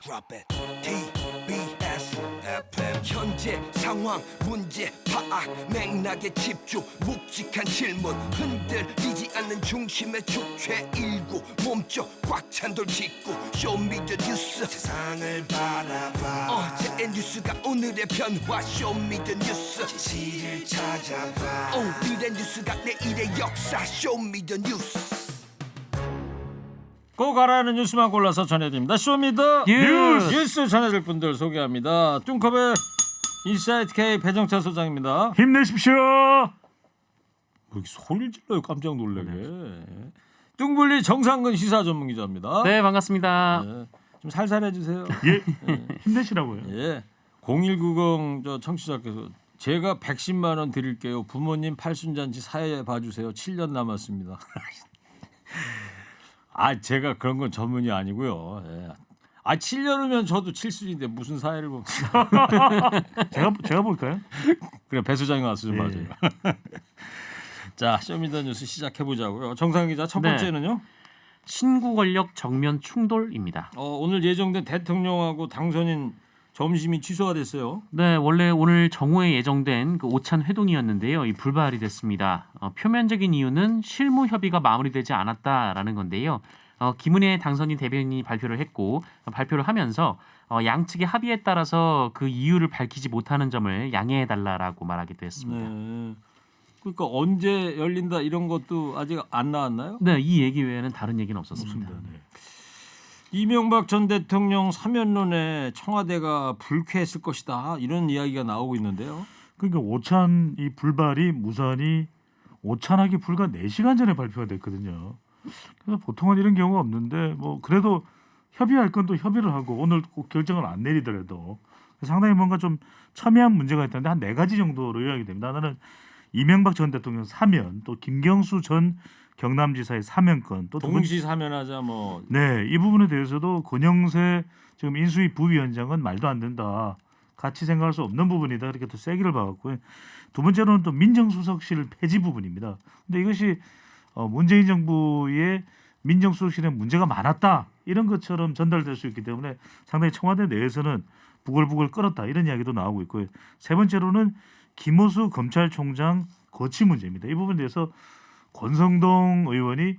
Drop it. TBS FM 현재 상황 문제 파악 맥락에 집중 묵직한 질문 흔들리지 않는 중심의 주체 일구 몸쪽 꽉 찬 돌 짚고 쇼미더뉴스 세상을 바라봐 어제의 뉴스가 오늘의 변화 쇼미더뉴스 진실을 찾아봐 오늘의 뉴스가 내일의 역사 쇼미더뉴스 꼭 알아야 하는 뉴스만 골라서 전해드립니다. 쇼미더 뉴스 전해줄 분들 소개합니다. 뚱커벨 인사이트 K 배정찬 소장입니다. 힘내십시오. 그렇게 소리를 질러요. 깜짝 놀라게. 뚱블리 정상근 시사 전문 기자입니다. 네, 반갑습니다. 네, 좀 살살해 주세요. 예, 힘내시라고요. 예. 0190 저 청취자께서 제가 110만 원 드릴게요. 부모님 팔순잔치 사회 봐주세요. 7년 남았습니다. 아 제가 그런 건 전문이 아니고요. 예. 아 7년이면 저도 7순인데 무슨 사회를 봅니까? 제가 볼까요? 그래 배 소장이 와서 좀 봐줘요. 자 쇼미더뉴스 시작해 보자고요. 정상 기자 첫 번째는요. 신구 권력 정면 충돌입니다. 오늘 예정된 대통령하고 당선인 점심이 취소가 됐어요. 네, 원래 오늘 정오에 예정된 그 오찬 회동이었는데요. 이 불발이 됐습니다. 표면적인 이유는 실무 협의가 마무리되지 않았다라는 건데요. 김은혜 당선인 대변인이 발표를 했고 발표를 하면서 양측의 합의에 따라서 그 이유를 밝히지 못하는 점을 양해해달라라고 말하기도 했습니다. 네. 그러니까 언제 열린다 이런 것도 아직 안 나왔나요? 네, 이 얘기 외에는 다른 얘기는 없었습니다. 네. 이명박 전 대통령 사면론에 청와대가 불쾌했을 것이다 이런 이야기가 나오고 있는데요. 그러니까 오찬 이 불발이 무산이 오찬하기 불과 4시간 전에 발표가 됐거든요. 그래서 보통은 이런 경우가 없는데 뭐 그래도 협의할 건 또 협의를 하고 오늘 꼭 결정을 안 내리더라도 상당히 뭔가 좀 첨예한 문제가 있다는데 한 4가지 정도로 요약이 됩니다. 하나는 이명박 전 대통령 사면, 또 김경수 전 경남지사의 사면권, 또 동시 사면하자 뭐. 네, 이 부분에 대해서도 권영세 지금 인수위 부위원장은 말도 안 된다. 같이 생각할 수 없는 부분이다. 이렇게 또 세기를 박았고요. 두 번째로는 또 민정수석실 폐지 부분입니다. 근데 이것이 문재인 정부의 민정수석실에 문제가 많았다. 이런 것처럼 전달될 수 있기 때문에 상당히 청와대 내에서는 부글부글 끓었다. 이런 이야기도 나오고 있고요. 세 번째로는 김호수 검찰총장 거취 문제입니다. 이 부분에 대해서 권성동 의원이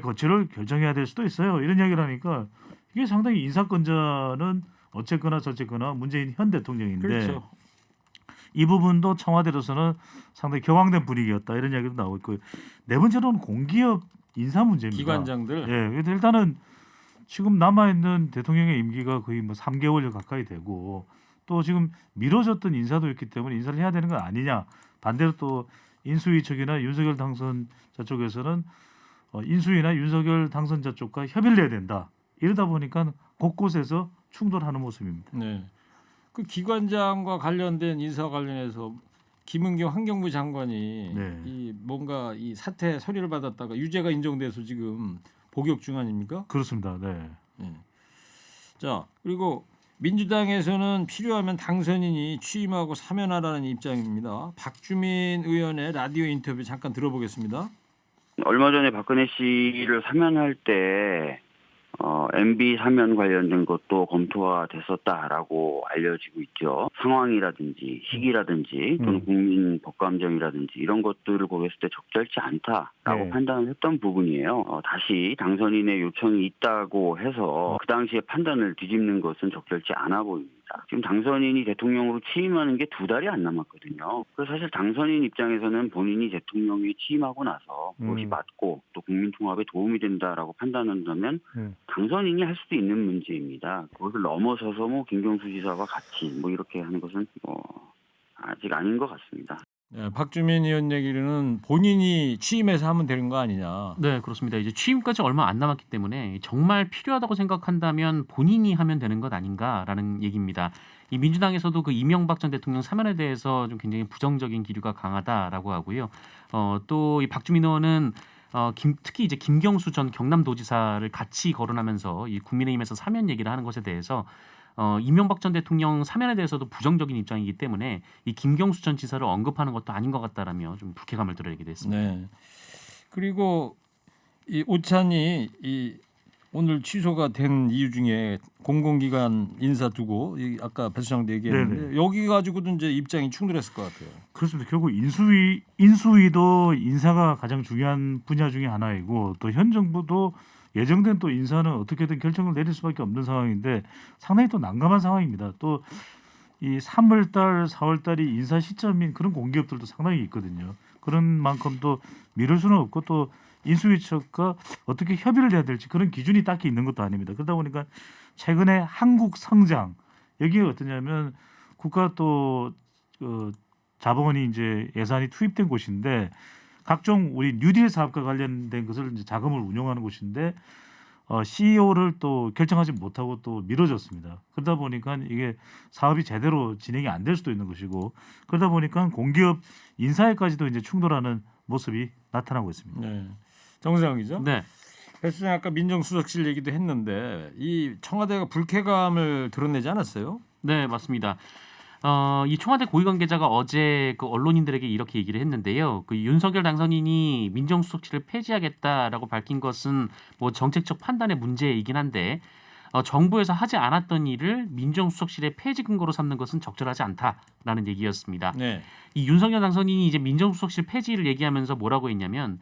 거취를 결정해야 될 수도 있어요. 이런 이야기를 하니까 이게 상당히 인사권자는 어쨌거나 저쨌거나 문재인 현 대통령인데 그렇죠. 이 부분도 청와대로서는 상당히 격앙된 분위기였다. 이런 이야기도 나오고 있고요. 네 번째로는 공기업 인사 문제입니다. 기관장들. 예, 그래서 일단은 지금 남아있는 대통령의 임기가 거의 뭐 3개월 가까이 되고 또 지금 미뤄졌던 인사도 있기 때문에 인사를 해야 되는 거 아니냐. 반대로 또 인수위 측이나 윤석열 당선자 쪽에서는 인수위나 윤석열 당선자 쪽과 협의를 해야 된다. 이러다 보니까 곳곳에서 충돌하는 모습입니다. 네. 그 기관장과 관련된 인사 관련해서 김은경 환경부 장관이 네. 이 뭔가 이 사퇴 서류를 받았다가 유죄가 인정돼서 지금 복역 중 아닙니까? 그렇습니다. 네. 네. 자 그리고 민주당에서는 필요하면 당선인이 취임하고 사면하라는 입장입니다. 박주민 의원의 라디오 인터뷰 잠깐 들어보겠습니다. 얼마 전에 박근혜 씨를 사면할 때 MB 사면 관련된 것도 검토가 됐었다라고 알려지고 있죠. 상황이라든지 시기라든지 또는 국민 법감정이라든지 이런 것들을 고려했을 때 적절치 않다라고 판단을 했던 부분이에요. 다시 당선인의 요청이 있다고 해서 그 당시에 판단을 뒤집는 것은 적절치 않아 보입니다. 지금 당선인이 대통령으로 취임하는 게 2달이 안 남았거든요. 그래서 사실 당선인 입장에서는 본인이 대통령에 취임하고 나서 그것이 맞고 또 국민 통합에 도움이 된다라고 판단한다면 당선인이 할 수도 있는 문제입니다. 그것을 넘어서서 뭐 김경수 지사와 같이 뭐 이렇게 하는 것은 아직 아닌 것 같습니다. 네, 박주민 의원 얘기는 본인이 취임해서 하면 되는 거 아니냐. 네, 그렇습니다. 이제 취임까지 얼마 안 남았기 때문에 정말 필요하다고 생각한다면 본인이 하면 되는 것 아닌가라는 얘기입니다. 이 민주당에서도 그 이명박 전 대통령 사면에 대해서 좀 굉장히 부정적인 기류가 강하다라고 하고요. 또 이 박주민 의원은 특히 이제 김경수 전 경남도지사를 같이 거론하면서 이 국민의힘에서 사면 얘기를 하는 것에 대해서 이명박 전 대통령 사면에 대해서도 부정적인 입장이기 때문에 이 김경수 전 지사를 언급하는 것도 아닌 것 같다라며 좀 불쾌감을 드러내기도 했습니다. 네. 그리고 이 오찬이 이 오늘 취소가 된 이유 중에 공공기관 인사 두고 아까 배 수장도 얘기했는데 네네. 여기 가지고도 이제 입장이 충돌했을 것 같아요. 그렇습니다. 결국 인수위도 인사가 가장 중요한 분야 중에 하나이고 또 현 정부도 예정된 또 인사는 어떻게든 결정을 내릴 수밖에 없는 상황인데 상당히 또 난감한 상황입니다. 또 이 3월달, 4월달이 인사 시점인 그런 공기업들도 상당히 있거든요. 그런 만큼 또 미룰 수는 없고 또 인수위 측과 어떻게 협의를 해야 될지 그런 기준이 딱히 있는 것도 아닙니다. 그러다 보니까 최근에 한국 성장 여기에 어떠냐면 국가 또 자본이 이제 예산이 투입된 곳인데 각종 우리 뉴딜 사업과 관련된 것을 이제 자금을 운용하는 곳인데 CEO를 또 결정하지 못하고 또 미뤄졌습니다. 그러다 보니까 이게 사업이 제대로 진행이 안 될 수도 있는 것이고 그러다 보니까 공기업 인사에까지도 이제 충돌하는 모습이 나타나고 있습니다. 네. 정세영 기자. 네. 배 수장 아까 민정수석실 얘기도 했는데 이 청와대가 불쾌감을 드러내지 않았어요? 네, 맞습니다. 이 청와대 고위 관계자가 어제 그 언론인들에게 이렇게 얘기를 했는데요. 그 윤석열 당선인이 민정수석실을 폐지하겠다라고 밝힌 것은 뭐 정책적 판단의 문제이긴 한데 정부에서 하지 않았던 일을 민정수석실의 폐지 근거로 삼는 것은 적절하지 않다라는 얘기였습니다. 네. 이 윤석열 당선인이 이제 민정수석실 폐지를 얘기하면서 뭐라고 했냐면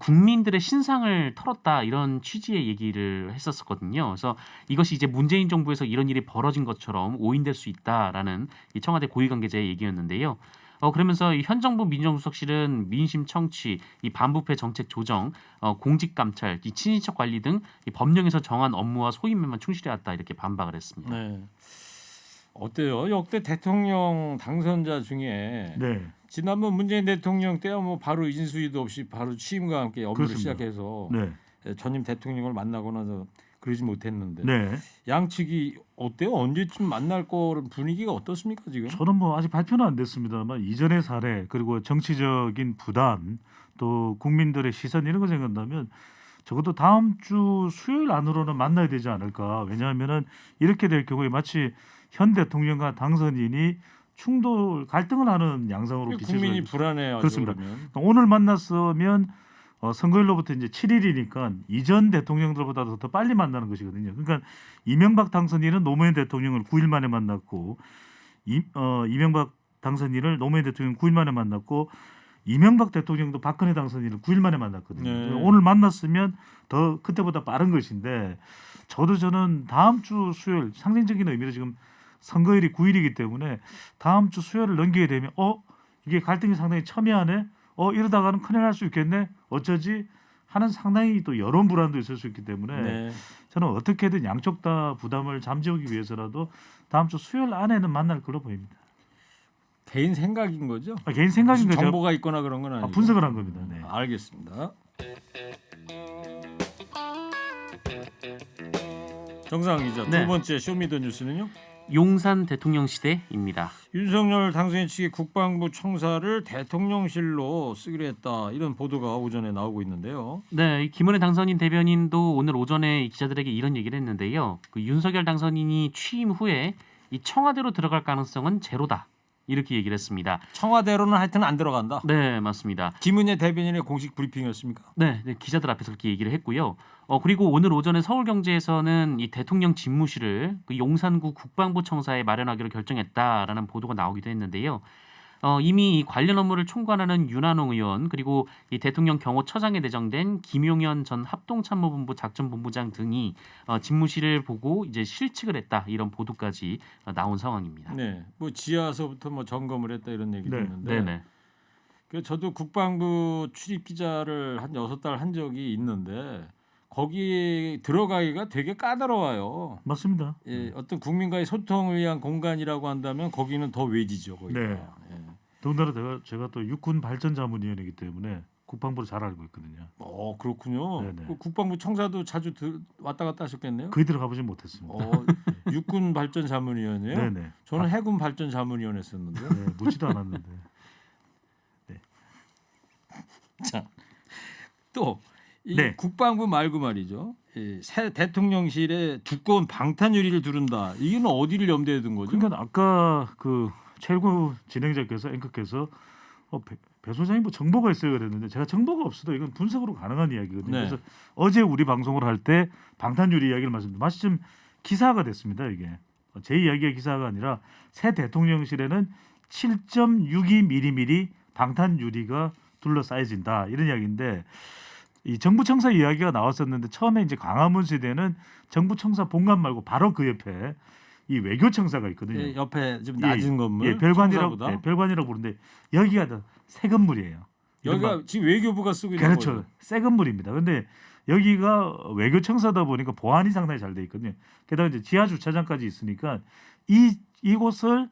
국민들의 신상을 털었다 이런 취지의 얘기를 했었거든요. 그래서 이것이 이제 문재인 정부에서 이런 일이 벌어진 것처럼 오인될 수 있다라는 이 청와대 고위 관계자의 얘기였는데요. 그러면서 이 현 정부 민정수석실은 민심 청취, 이 반부패 정책 조정, 공직 감찰, 이 친인척 관리 등 이 법령에서 정한 업무와 소임에만 충실해왔다 이렇게 반박을 했습니다. 네. 어때요? 역대 대통령 당선자 중에 네. 지난번 문재인 대통령 때야 뭐 바로 인수위도 없이 바로 취임과 함께 업무를 그렇습니다. 시작해서 네. 전임 대통령을 만나고 나서 그러지 못했는데 네. 양측이 어때요? 언제쯤 만날 거 분위기가 어떻습니까 지금? 저는 뭐 아직 발표는 안 됐습니다만 이전의 사례 그리고 정치적인 부담 또 국민들의 시선 이런 거 생각한다면 적어도 다음 주 수요일 안으로는 만나야 되지 않을까. 왜냐하면은 이렇게 될 경우에 마치 현 대통령과 당선인이 충돌 갈등을 하는 양상으로 비춰서 국민이 불안해요. 그렇습니다. 그러면. 오늘 만났으면 선거일로부터 이제 7일이니까 이전 대통령들보다도 더 빨리 만나는 것이거든요. 그러니까 이명박 당선인은 노무현 대통령을 9일 만에 만났고 이명박 당선인을 노무현 대통령 9일 만에 만났고 이명박 대통령도 박근혜 당선인을 9일 만에 만났거든요. 네. 오늘 만났으면 더 그때보다 빠른 것인데 저는 다음 주 수요일 상징적인 의미로 지금 선거일이 9일이기 때문에 다음 주 수요일을 넘기게 되면 이게 갈등이 상당히 첨예하네. 이러다가는 큰일 날 수 있겠네. 어쩌지? 하는 상당히 또 여론 불안도 있을 수 있기 때문에 네. 저는 어떻게든 양쪽 다 부담을 잠재우기 위해서라도 다음 주 수요일 안에는 만날 걸로 보입니다. 개인 생각인 거죠? 개인 생각인 무슨 거죠. 정보가 있거나 그런 건 아니고. 분석을 한 겁니다. 네. 알겠습니다. 정상 기자 네. 두 번째 쇼미더뉴스는요. 용산 대통령 시대입니다. 윤석열 당선인 측이 국방부 청사를 대통령실로 쓰기로 했다 이런 보도가 오전에 나오고 있는데요. 네, 이 김은혜 당선인 대변인도 오늘 오전에 기자들에게 이런 얘기를 했는데요. 그 윤석열 당선인이 취임 후에 이 청와대로 들어갈 가능성은 제로다. 이렇게 얘기를 했습니다. 청와대로는 하여튼 안 들어간다. 네, 맞습니다. 김은혜 대변인의 공식 브리핑이었습니까? 네, 기자들 앞에서 그렇게 얘기를 했고요. 그리고 오늘 오전에 서울경제에서는 이 대통령 집무실을 그 용산구 국방부 청사에 마련하기로 결정했다라는 보도가 나오기도 했는데요. 이미 이 관련 업무를 총괄하는 윤한홍 의원 그리고 이 대통령 경호처장에 내정된 김용현 전 합동참모본부 작전본부장 등이 집무실을 보고 이제 실측을 했다 이런 보도까지 나온 상황입니다. 네, 뭐 지하서부터 뭐 점검을 했다 이런 얘기도 네. 있는데. 네네. 그 저도 국방부 출입 기자를 한 6달 한 적이 있는데 거기 들어가기가 되게 까다로워요. 맞습니다. 예, 어떤 국민과의 소통을 위한 공간이라고 한다면 거기는 더 외지죠. 거기가. 네. 예. 더군다나 제가 또 육군 발전자문위원이기 때문에 국방부를 잘 알고 있거든요. 그렇군요. 네네. 그 국방부 청사도 자주 왔다 갔다 하셨겠네요. 거기 들어가보진 못했습니다. 육군 발전 자문위원이에요. 네네. 저는 해군 발전 자문위원 했었는데. 네, 묻지도 않았는데. 자, 또 이 네. 국방부 말고 말이죠. 이 새 대통령실에 두꺼운 방탄 유리를 두른다. 이게는 어디를 염두에 둔 거죠? 그러니까 아까 그 최고 진행자께서 앵커께서 배 소장이 뭐 정보가 있어요 그랬는데 제가 정보가 없어도 이건 분석으로 가능한 이야기거든요. 네. 그래서 어제 우리 방송을 할 때 방탄유리 이야기를 말씀드렸는데 마침 기사가 됐습니다. 이게 제 이야기가 기사가 아니라 새 대통령실에는 7.62mm 방탄유리가 둘러싸여진다 이런 이야기인데 이 정부청사 이야기가 나왔었는데 처음에 이제 광화문 시대는 정부청사 본관 말고 바로 그 옆에 이 외교청사가 있거든요. 예, 옆에 좀 낮은 건물. 예, 별관이라고 청사보다. 예, 별관이라고 부르는데 여기가 다 새 건물이에요. 여기가 지금 외교부가 쓰고 있는 그렇죠. 거죠. 새 건물입니다. 근데 여기가 외교청사다 보니까 보안이 상당히 잘 돼 있거든요. 게다가 이제 지하 주차장까지 있으니까 이곳을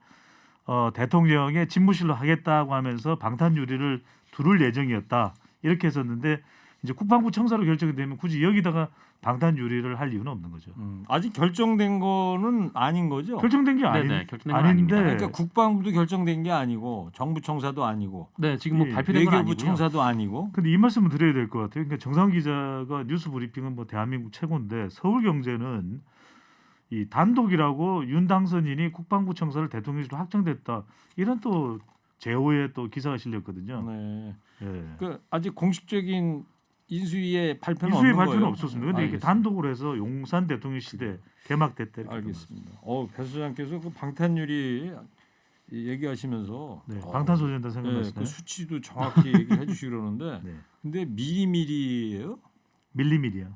대통령의 집무실로 하겠다고 하면서 방탄유리를 두를 예정이었다. 이렇게 했었는데 이제 국방부 청사로 결정이 되면 굳이 여기다가 방탄유리를 할 이유는 없는 거죠. 아직 결정된 거는 아닌 거죠. 결정된 게 네네, 결정된 건 아닌데 아닙니다. 그러니까 국방부도 결정된 게 아니고 정부 청사도 아니고 네, 지금 뭐 예, 발표된 건 외교부 아니고요. 청사도 아니고. 근데 이 말씀을 드려야 될 것 같아요. 그러니까 정상 기자가 뉴스 브리핑은 뭐 대한민국 최고인데 서울경제는 이 단독이라고 윤 당선인이 국방부 청사를 대통령실로 확정됐다 이런 또 제호의 또 기사가 실렸거든요. 네. 예. 그 아직 공식적인 인수위의 발표는 인수위 없는 발표는 거예요? 없었습니다. 근데 이게 알겠습니다. 단독으로 해서 용산 대통령 시대 개막됐다. 이렇게 알겠습니다. 배 소장께서 그 방탄유리 얘기하시면서 네, 방탄소년단 네, 생각나시나요? 그 수치도 정확히 얘기해 주시기 그러는데 네. 근데 미리미리예요? 밀리미리요.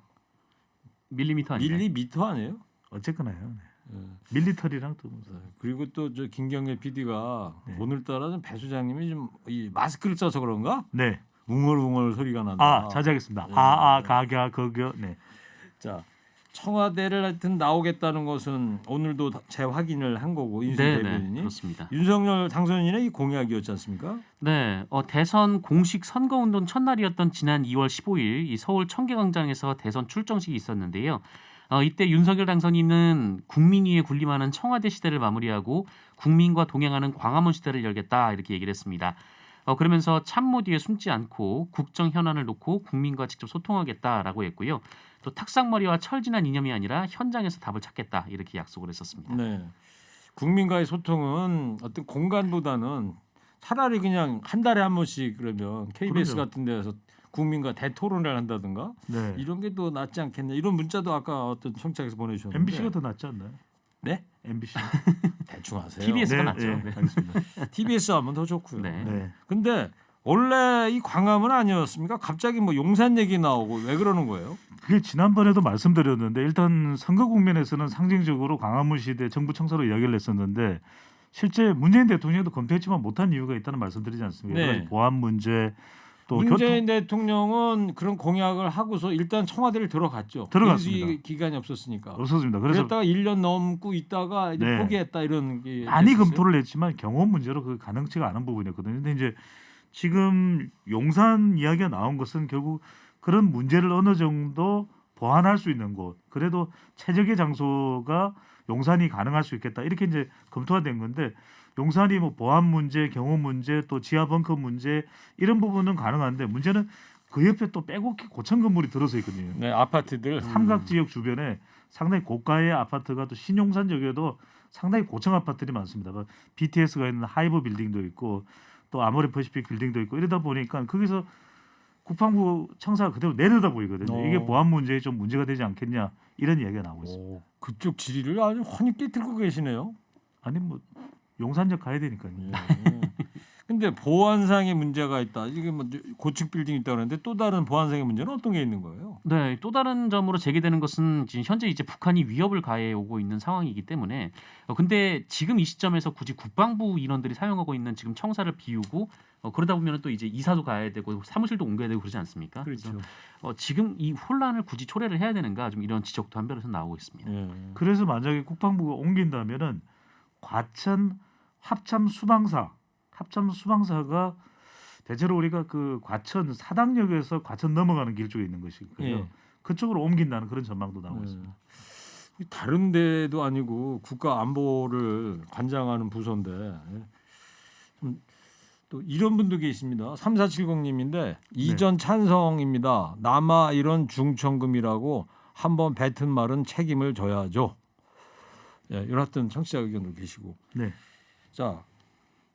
밀리미터 아니에요? 밀리미터 아니에요? 어쨌거나요. 네. 네. 밀리터리랑 또 무슨. 그리고 또 저 김경래 PD가 네. 오늘따라 좀 배 소장님이 좀 이 마스크를 써서 그런가? 네. 웅얼웅얼 소리가 난다. 아 자제하겠습니다. 네. 가갸 거겨. 네. 자 청와대를 하여튼 나오겠다는 것은 오늘도 재확인을 한 거고 인수 네, 네, 대변인이 그렇습니다. 윤석열 당선인의 이 공약이었지 않습니까? 네, 대선 공식 선거운동 첫날이었던 지난 2월 15일 이 서울 청계광장에서 대선 출정식이 있었는데요. 이때 윤석열 당선인은 국민위에 군림하는 청와대 시대를 마무리하고 국민과 동행하는 광화문 시대를 열겠다 이렇게 얘기를 했습니다. 그러면서 참모 뒤에 숨지 않고 국정 현안을 놓고 국민과 직접 소통하겠다라고 했고요. 또 탁상머리와 철진한 이념이 아니라 현장에서 답을 찾겠다 이렇게 약속을 했었습니다. 네. 국민과의 소통은 어떤 공간보다는 차라리 그냥 한 달에 한 번씩 그러면 KBS 그럼요. 같은 데서 국민과 대토론을 한다든가 네. 이런 게 더 낫지 않겠냐 이런 문자도 아까 어떤 청취자께서 보내주셨는데 MBC가 더 낫지 않나요? 네? MBC. 대충 하세요. TBS가 네, 낫죠. 네, 네. 알겠습니다. TBS 하면 더 좋고요. 네. 네. 근데 원래 이 광화문 아니었습니까? 갑자기 뭐 용산 얘기 나오고 왜 그러는 거예요? 그게 지난번에도 말씀드렸는데 일단 선거 국면에서는 상징적으로 광화문 시대 정부 청사로 이야기를 했었는데 실제 문재인 대통령도 검토했지만 못한 이유가 있다는 말씀드리지 않습니까? 네. 여러 가지 보안 문제 또 문재인 대통령은 그런 공약을 하고서 일단 청와대를 들어갔죠. 들어갔습니다. 인수위 기간이 없었으니까. 없었습니다. 그래서 그랬다가 1년 넘고 있다가 이제 네. 포기했다 이런 게 많이 됐었어요. 검토를 했지만 경호 문제로 그 가능치가 않은 부분이었거든요. 근데 이제 지금 용산 이야기가 나온 것은 결국 그런 문제를 어느 정도 보완할 수 있는 곳, 그래도 최적의 장소가 용산이 가능할 수 있겠다 이렇게 이제 검토가 된 건데 용산이 뭐 보안 문제, 경호 문제, 또 지하 벙커 문제 이런 부분은 가능한데 문제는 그 옆에 또 빼곡히 고층 건물이 들어서 있거든요. 네, 아파트들. 삼각 지역 주변에 상당히 고가의 아파트가 또 신용산 지역에도 상당히 고층 아파트들이 많습니다. 뭐 BTS가 있는 하이브 빌딩도 있고 또 아모레 퍼시픽 빌딩도 있고 이러다 보니까 거기서 국방부 청사가 그대로 내려다 보이거든요. 이게 보안 문제에 좀 문제가 되지 않겠냐 이런 이야기가 나오고 있습니다. 오, 그쪽 지리를 아주 훤히 깨뜨리고 계시네요. 아니 뭐 용산역 가야 되니까요. 예. 근데 보안상의 문제가 있다. 이게 뭐 고층 빌딩 있다 그러는데 또 다른 보안상의 문제는 어떤 게 있는 거예요? 네, 또 다른 점으로 제기되는 것은 지금 현재 이제 북한이 위협을 가해 오고 있는 상황이기 때문에 근데 지금 이 시점에서 굳이 국방부 인원들이 사용하고 있는 지금 청사를 비우고 그러다 보면 또 이제 이사도 가야 되고 사무실도 옮겨야 되고 그러지 않습니까? 그렇죠. 그래서 지금 이 혼란을 굳이 초래를 해야 되는가 좀 이런 지적도 한편에서 나오고 있습니다. 예. 그래서 만약에 국방부가 옮긴다면은 과천 합참 수방사가 대체로 우리가 그 과천 사당역에서 과천 넘어가는 길 쪽에 있는 것이고요. 예. 그쪽으로 옮긴다는 그런 전망도 나오고 있습니다. 다른 데도 아니고 국가 안보를 관장하는 부서인데 또 이런 분도 계십니다. 3470님인데 이전 찬성입니다. 남아 이런 중천금이라고 한번 뱉은 말은 책임을 져야죠. 예, 이런 청취자 의견도 계시고. 네. 자,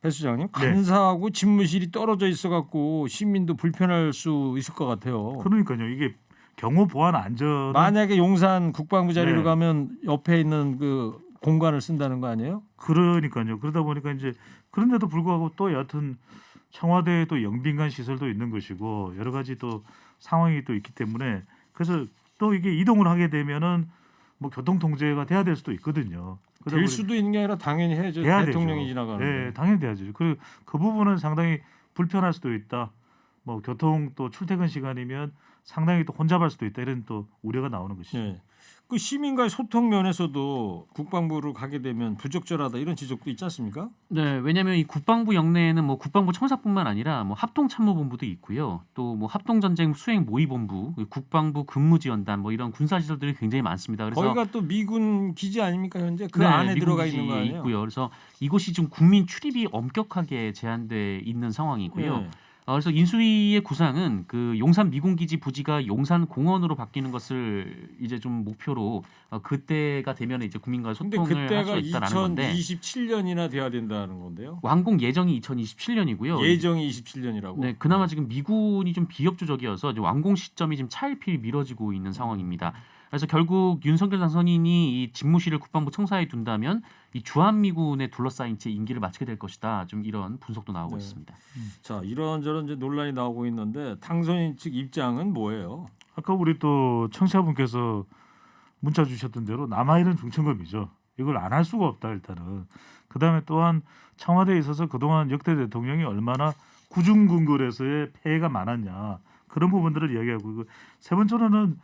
배 수장님 간사하고 집무실이 떨어져 있어갖고 시민도 불편할 수 있을 것 같아요. 그러니까요. 이게 경호 보안 안전 만약에 용산 국방부 자리로 네. 가면 옆에 있는 그 공간을 쓴다는 거 아니에요? 그러니까요. 그러다 보니까 이제 그런데도 불구하고 또 여하튼 청와대에 또 영빈관 시설도 있는 것이고 여러 가지 또 상황이 또 있기 때문에 그래서 또 이게 이동을 하게 되면은 뭐 교통 통제가 돼야 될 수도 있거든요. 그러다 될 보니 수도 있는 게 아니라 당연히 해야죠. 돼야 대통령이 되죠. 지나가는데. 네, 당연히 돼야죠. 그리고 그 부분은 상당히 불편할 수도 있다. 뭐 교통 또 출퇴근 시간이면 상당히 또 혼잡할 수도 있다. 이런 또 우려가 나오는 것이죠. 네. 그 시민과의 소통 면에서도 국방부로 가게 되면 부적절하다 이런 지적도 있지 않습니까? 네, 왜냐하면 이 국방부 영내에는 뭐 국방부 청사뿐만 아니라 뭐 합동참모본부도 있고요. 또 뭐 합동전쟁 수행 모의본부, 국방부 근무지원단 뭐 이런 군사시설들이 굉장히 많습니다. 그래서 거기가 또 미군 기지 아닙니까 현재 그 네, 안에 미군 들어가 기지 있는 거 아니에요? 있고요. 그래서 이곳이 지금 국민 출입이 엄격하게 제한돼 있는 상황이고요. 네. 그래서 인수위의 구상은 그 용산 미군기지 부지가 용산 공원으로 바뀌는 것을 이제 좀 목표로 그때가 되면 이제 국민과 근데 소통을 할 그때가 수 있다라는 건데 2027년이나 돼야 된다는 건데요. 완공 예정이 2027년이고요. 예정이 27년이라고. 네, 그나마 지금 미군이 좀 비협조적이어서 이제 완공 시점이 지금 차일피일 미뤄지고 있는 상황입니다. 그래서 결국 윤석열 당선인이 이 집무실을 국방부 청사에 둔다면 이 주한미군에 둘러싸인 채 임기를 마치게 될 것이다. 좀 이런 분석도 나오고 네. 있습니다. 자 이런저런 이제 논란이 나오고 있는데 당선인 측 입장은 뭐예요? 아까 우리 또 청취자분께서 문자 주셨던 대로 남아있는 중천금이죠. 이걸 안 할 수가 없다 일단은. 그다음에 또한 청와대에 있어서 그동안 역대 대통령이 얼마나 구중궁궐에서의 폐해가 많았냐 그런 부분들을 이야기하고 세 번째로는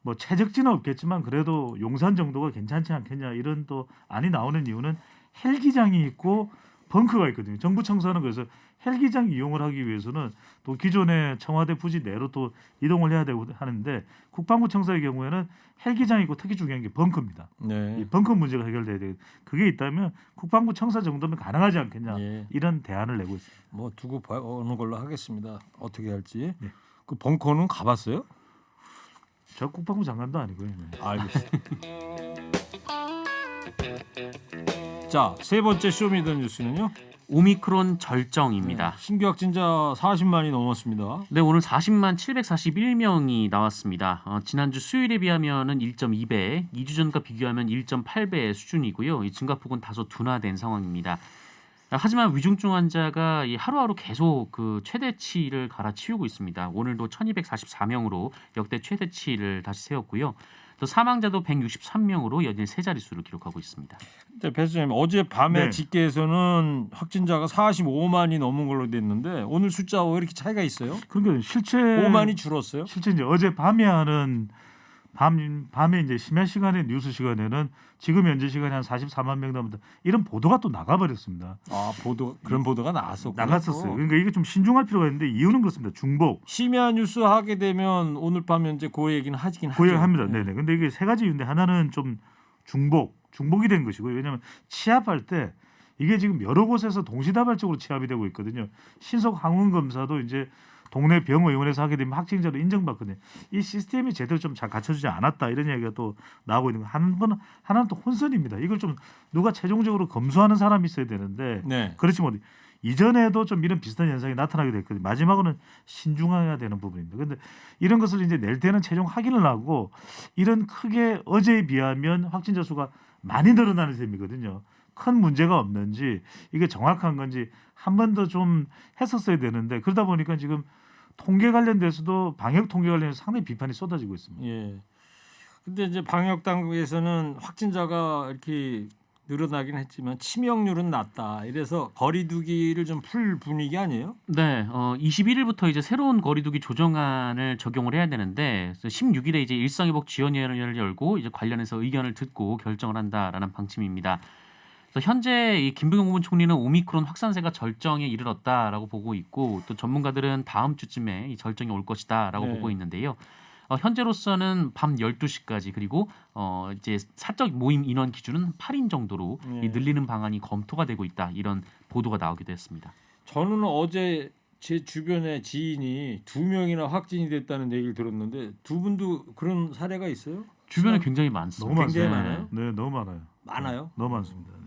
뭐 최적지는 없겠지만 그래도 용산 정도가 괜찮지 않겠냐 이런 또 안이 나오는 이유는 헬기장이 있고 벙커가 있거든요. 정부 청사는 그래서 헬기장 이용을 하기 위해서는 또 기존의 청와대 부지 내로 또 이동을 해야 되고 하는데 국방부 청사의 경우에는 헬기장이 있고 특히 중요한 게 벙커입니다. 네. 이 벙커 문제가 해결돼야 돼. 그게 있다면 국방부 청사 정도면 가능하지 않겠냐 예. 이런 대안을 내고 있습니다. 뭐 두고 보는 걸로 하겠습니다. 어떻게 할지. 네. 그 벙커는 가봤어요? 저 국방부 장관도 아니고요. 네. 알겠습니다. 자, 세 번째 쇼미더뉴스는요. 오미크론 절정입니다. 신규 확진자 40만이 넘었습니다. 네, 오늘 40만 741명이 나왔습니다. 지난주 수요일에 비하면은 1.2배, 2주 전과 비교하면 1.8배 수준이고요. 이 증가폭은 다소 둔화된 상황입니다. 하지만 위중증 환자가 이 하루하루 계속 그 최대치를 갈아치우고 있습니다. 오늘도 1,244명으로 역대 최대치를 다시 세웠고요. 또 사망자도 163명으로 연일 세 자릿수를 기록하고 있습니다. 네, 배수님 어제 밤에 네. 집계에서는 확진자가 45만이 넘은 걸로 됐는데 오늘 숫자와 왜 이렇게 차이가 있어요? 그러니까 실제 5만이 줄었어요? 실제 이제 어제 밤에 하는 밤에 이제 심야 시간에 뉴스 시간에는 지금 현재 시간에 한 44만 명 남았다 이런 보도가 또 나가버렸습니다. 아 보도 그런 보도가 나왔었고 나갔었어요. 그러니까 이게 좀 신중할 필요가 있는데 이유는 그렇습니다. 중복 심야 뉴스 하게 되면 오늘 밤 현재 그 얘기는 하긴 하죠. 고역합니다. 네네. 근데 이게 세 가지 이유인데 하나는 좀 중복이 된 것이고요. 왜냐하면 취합할 때 이게 지금 여러 곳에서 동시다발적으로 취합이 되고 있거든요. 신속 항원 검사도 이제 동네 병의원에서 하게 되면 확진자로 인정받거든요. 이 시스템이 제대로 좀 잘 갖춰지지 않았다 이런 이야기가 또 나오고 있는 거. 하나는 또 혼선입니다. 이걸 좀 누가 최종적으로 검수하는 사람이 있어야 되는데 네. 그렇지 못. 이전에도 좀 이런 비슷한 현상이 나타나게 됐거든요. 마지막으로는 신중해야 되는 부분입니다. 그런데 이런 것을 이제 낼 때는 최종 확인을 하고 이런 크게 어제에 비하면 확진자 수가 많이 늘어나는 셈이거든요. 큰 문제가 없는지 이게 정확한 건지 한 번 더 좀 했었어야 되는데 그러다 보니까 지금 통계 관련돼서도 방역 통계 관련해서 상당히 비판이 쏟아지고 있습니다. 예. 근데 이제 방역 당국에서는 확진자가 이렇게 늘어나긴 했지만 치명률은 낮다. 이래서 거리두기를 좀 풀 분위기 아니에요? 네, 21일부터 이제 새로운 거리두기 조정안을 적용을 해야 되는데 16일에 이제 일상회복 지원위원회를 열고 이제 관련해서 의견을 듣고 결정을 한다라는 방침입니다. 그래서 현재 이 김부겸 국무총리는 오미크론 확산세가 절정에 이르렀다라고 보고 있고 또 전문가들은 다음 주쯤에 이 절정이 올 것이다라고 네. 보고 있는데요. 현재로서는 밤 12시까지 그리고 이제 사적 모임 인원 기준은 8인 정도로 네. 이 늘리는 방안이 검토가 되고 있다. 이런 보도가 나오기도 했습니다. 저는 어제 제 주변에 지인이 2명이나 확진이 됐다는 얘기를 들었는데 두 분도 그런 사례가 있어요? 주변에 굉장히 많습니다. 너무 굉장히 많습니다. 많아요? 네, 너무 많아요. 많아요? 너무 많습니다. 네.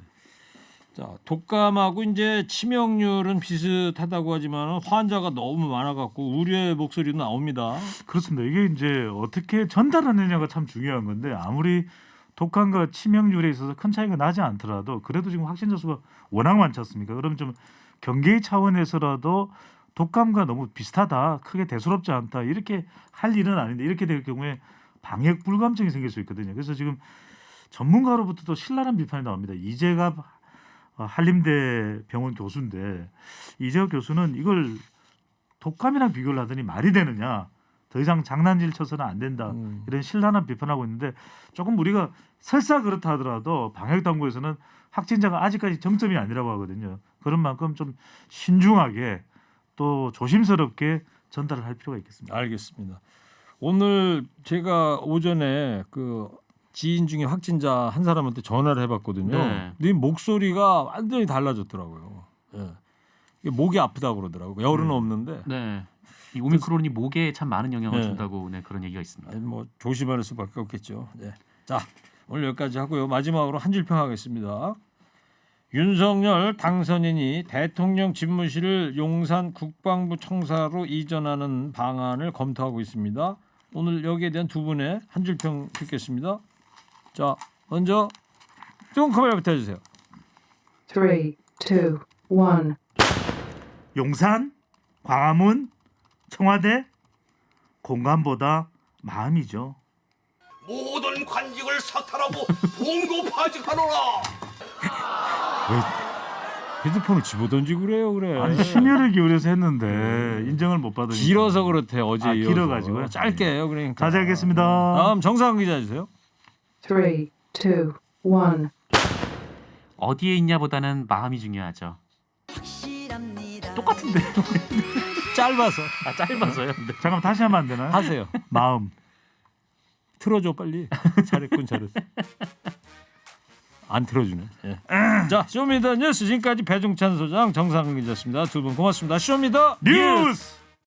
자, 독감하고 이제 치명률은 비슷하다고 하지만 환자가 너무 많아갖고 우려의 목소리도 나옵니다. 그렇습니다. 이게 이제 어떻게 전달하느냐가 참 중요한 건데 아무리 독감과 치명률에 있어서 큰 차이가 나지 않더라도 그래도 지금 확진자 수가 워낙 많지 않습니까? 그럼 좀 경계 차원에서라도 독감과 너무 비슷하다, 크게 대수롭지 않다 이렇게 할 일은 아닌데 이렇게 될 경우에 방역 불감증이 생길 수 있거든요. 그래서 지금 전문가로부터도 신랄한 비판이 나옵니다. 이재갑 한림대 병원 교수인데 이재갑 교수는 이걸 독감이랑 비교를 하더니 말이 되느냐, 더 이상 장난질 쳐서는 안 된다 이런 신랄한 비판하고 있는데 조금 우리가 설사 그렇다 하더라도 방역 당국에서는 확진자가 아직까지 정점이 아니라고 하거든요. 그런 만큼 좀 신중하게 또 조심스럽게 전달을 할 필요가 있겠습니다. 알겠습니다. 오늘 제가 오전에 그 지인 중에 확진자 한 사람한테 전화를 해봤거든요. 네. 근데 목소리가 완전히 달라졌더라고요. 예. 이게 목이 아프다고 그러더라고요. 열은 없는데 네. 이 오미크론이 목에 참 많은 영향을 네. 준다고 네, 그런 얘기가 있습니다. 아니, 뭐 조심할 수밖에 없겠죠. 네. 자, 오늘 여기까지 하고요. 마지막으로 한 줄 평하겠습니다. 윤석열 당선인이 대통령 집무실을 용산 국방부 청사로 이전하는 방안을 검토하고 있습니다. 오늘 여기에 대한 두 분의 한 줄 평 듣겠습니다. 자, 먼저 뚱커벨부터 해주세요. 3, 2, 1. 용산, 광화문, 청와대 공간보다 마음이죠. 모든 관직을 사탈하고 봉고파직하노라. 핸드폰을 집어던지고 그래. 아니 심혈을 기울여서 했는데 인정을 못 받으니까 길어서 그렇대 어제 이어서. 길어가지고요? 짧게 해요. 그러니까. 자제하겠습니다. 다음 정상 기자 해주세요. 3, 2, 1. 어디에 있냐보다는 마음이 중요하죠. 똑같은데. 짧아서 짧아서요. 네. 잠깐만 다시 하면 안 되나요? 하세요. 마음. 틀어줘 빨리. 잘했군 잘했어. 안 틀어주네. 예. 자, 쇼미더 뉴스 지금까지 배종찬 소장, 정상근 기자였습니다. 두 분 고맙습니다. 쇼미더 뉴스.